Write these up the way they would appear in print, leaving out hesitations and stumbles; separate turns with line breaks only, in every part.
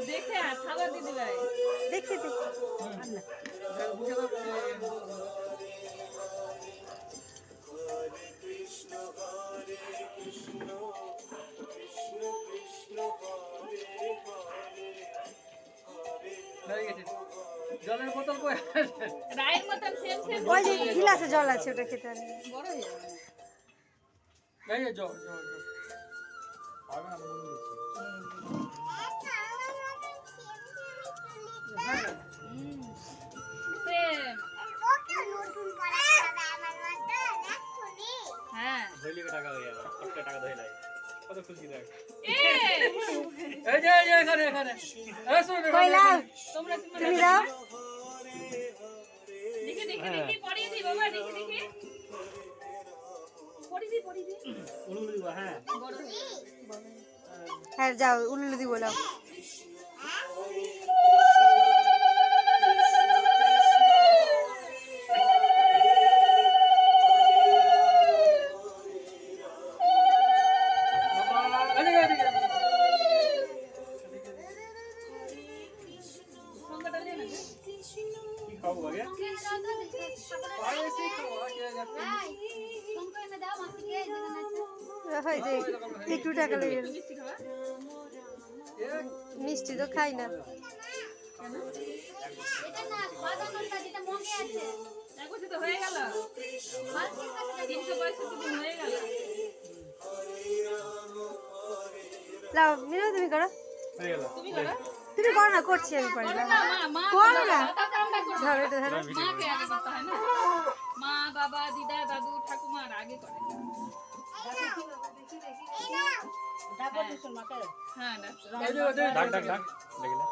দেখে খাবার দিদি ভাই
দেখে দেখে
জলের বোতল কই
রায়ের মতন সেম সেম
ওই যে গ্লাসে জল আছে ওটা খেতে হবে
বড় হয়ে যাবে
এই যে জল জল জল হবে না বন্ধ হচ্ছে
সেম হ্যাঁ
ধইলে টাকা হয়ে গেল একটা টাকা ধইলে কত খুশি দেখ
এই যে এখানে এখানে এই শুন
কইলাম
তোমরা
তুমি দাও
দেখে দেখে দেখে পড়িয়ে দি বাবা দেখে দেখে পড়িয়ে দি
উলুলু দিবা হ্যাঁ
বড় হয়ে
হ্যাঁ যাও উল্লু দি বলো
সংখ্যাটা দেন না
কি খাবো আগে
পায়েসি খাওয়া কে যাচ্ছে
হয় যে একটু টাকা লেগে গেল।
মিষ্টি খাওয়া
মিষ্টি তো খাই না
এক বছর তো হয়ে গেল 365 দিন হয়ে গেল
লাও মিনো তুমি করো
হয়ে গেল
তুমি করো
তুমি করো না করছি আমি পারি না
না মা মা
করো না
তাতে আমরা করব
ধরো এটা ধরো
মাকে আগে করতে হয় না মা বাবা দিদা দাদু ঠাকুমার আগে করে হ্যাঁ না
ডাক ডাক ডাক দেখলে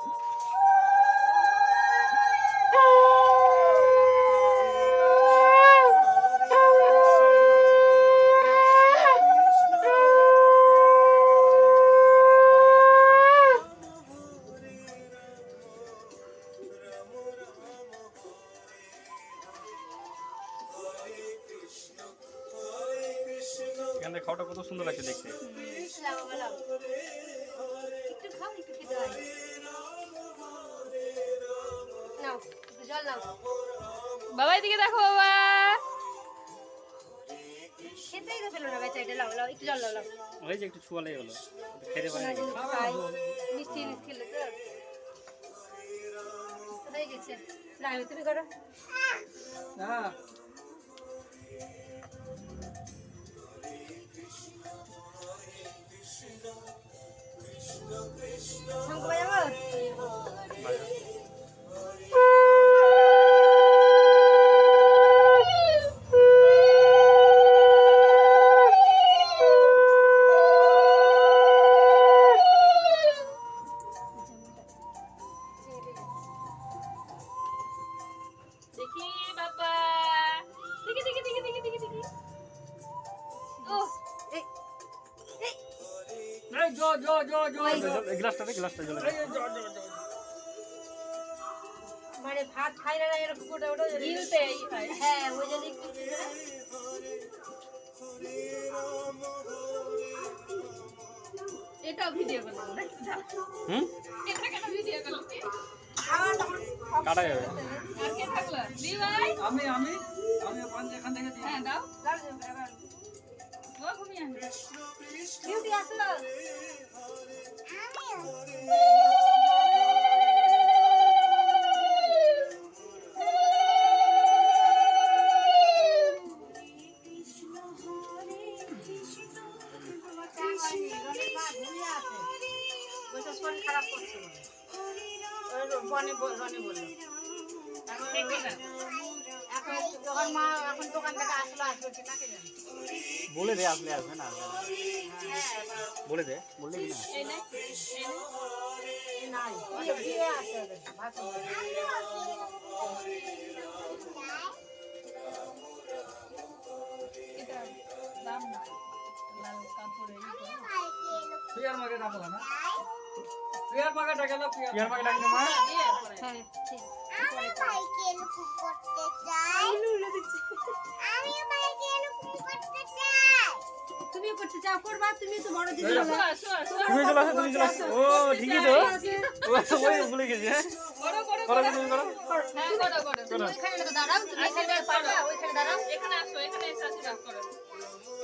এখানে খাওয়াটা কত সুন্দর লাগছে দেখতে
নাও জল নাও
বাবা এদিকে দেখো বাবা
খেতেই তো পেলো না বেচারিটা লাও লাও একটু জল লাও লাও
ওই যে একটু ছুয়ালেই হলো খেতে পারি
খাই মিষ্টি জিনিস খেলে তো হয়ে গেছে না তুমি করো
না
শঙ্খ বাজাবো
দেখি বাবা দেখি দেখি দেখি দেখি দেখি দেখি ও
এই এই
এই জল জল জল জল
গ্লাসটা জলে
এই জল জল জল
মানে ভাত খাই না এরকম ওটা ওটা
গিলতে এই হয়
হ্যাঁ ওই যদি একটু
এটাও ভিডিও করলাম না
হুম
এটা কেন ভিডিও করলাম
কাটা যাবে
আর কে থাকলো দি ভাই
আমি পান এখান থেকে দিই
হ্যাঁ দাও ও ঘুমিয়ে
ডিউটি আসলো খারাপ করছে বনে বললো এখন যখন মা এখন দোকান থেকে আসবে কিনা কে জানে
বলে দে আসলে আসবে না বলে দে বললে কি না
এই নাই
নাই বিয়ে আছে ভাত
এটা দাম না লাল কাপড়ে
পিয়ার মাকে ডাকলা না পিয়ার মাকে ডাকলা
পিয়ার মাকে ডাকলে মা
দিয়ে পরে
হ্যাঁ ঠিক তুমি করতে চাও করবা, তুমি তো বড় দিদি
আসো আসো আসো
তুমি চলে আসো, তুমি চলে আসো। ও ঠিকই তো। ওই ভুলে গেছি। হ্যাঁ
করো করো
করো
করো
তুমি করো।
হ্যাঁ করো করো
করো।
ওইখানে তো দাঁড়াও, তুমি এখানে পারবা, ওইখানে দাঁড়াও।
এখানে আসো, এখানে এসে আশীর্বাদ করো।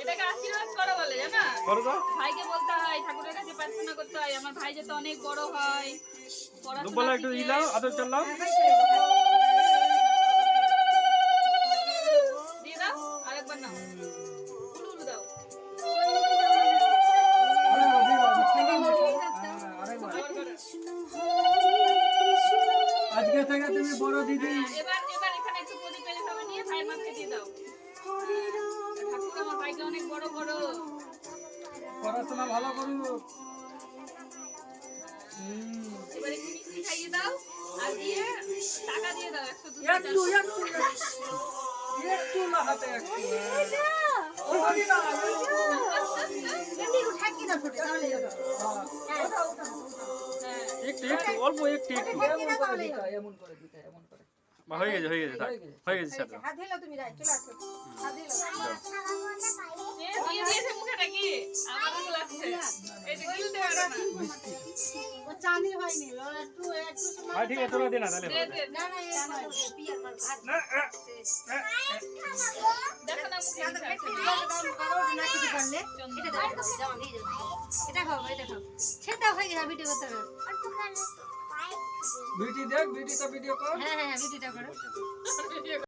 এটাকে আশীর্বাদ করো বলে, জানা?
করো তো।
ভাইকে বলতে হয়, ঠাকুরের কাছে প্রার্থনা করতে হয়, আমার ভাই যাতে অনেক বড় হয়, পড়াশোনা
দুবলা একটু
শিখে।
দিলাম, আদর চললাম।
দিয়ে দাও, আরেকবার নাও। উলু উলু দাও।
আরেকবার।
আবার করো।
আজকে থেকে তুমি বড় দিদি।
এবার এবার এখানে একটু প্রদীপের ভাবে নিয়ে ভাইয়ের মাথায় দিয়ে দাও। ঠাকুর আমার ভাইকে অনেক বড় করো।
পড়াশোনা ভালো করুক।
এবার একটু মিষ্টি খাইয়ে দাও আর দিয়ে টাকা দিয়ে দাও 100
একটু
200
একটু না হাতে একটু। ও দিদি না।
এমনি ঠাকি দাও ছোট, তাহলে হবে।
হ্যাঁ
একটু একটু অল্প একটু একটু।
এমন করে দিতে এমন করে।
বা হয়ে গেছে, হয়ে গেছে, থাক। হয়ে গেছে স্যার।
হাত ধেলো তুমি, রাই চলে আসো, হাত ধেলো।
দিয়ে দিয়েছে মুখে নাকি আমারও লাগছে এই যে গিলতে পারো না
ও চাঁদি হয়নি, ও একটু একটু সময়
ঠিক আছে, তোরা দে না তাহলে।
দে দে
না না এই নয়, পিয়ার মাল হাত
দেখো না মুখে
দাও,
দিচ্ছে।
কারো না কিছু পারলে এটা দাও, যাও নিয়ে যাও। এটা খাও, এটা খাও। সেটা হয়ে গেছে, ভিডিও করতে হবে।
বিটি দেখ, বিটি তো ভিডিও কর।
হ্যাঁ হ্যাঁ ভিডিওটা করো।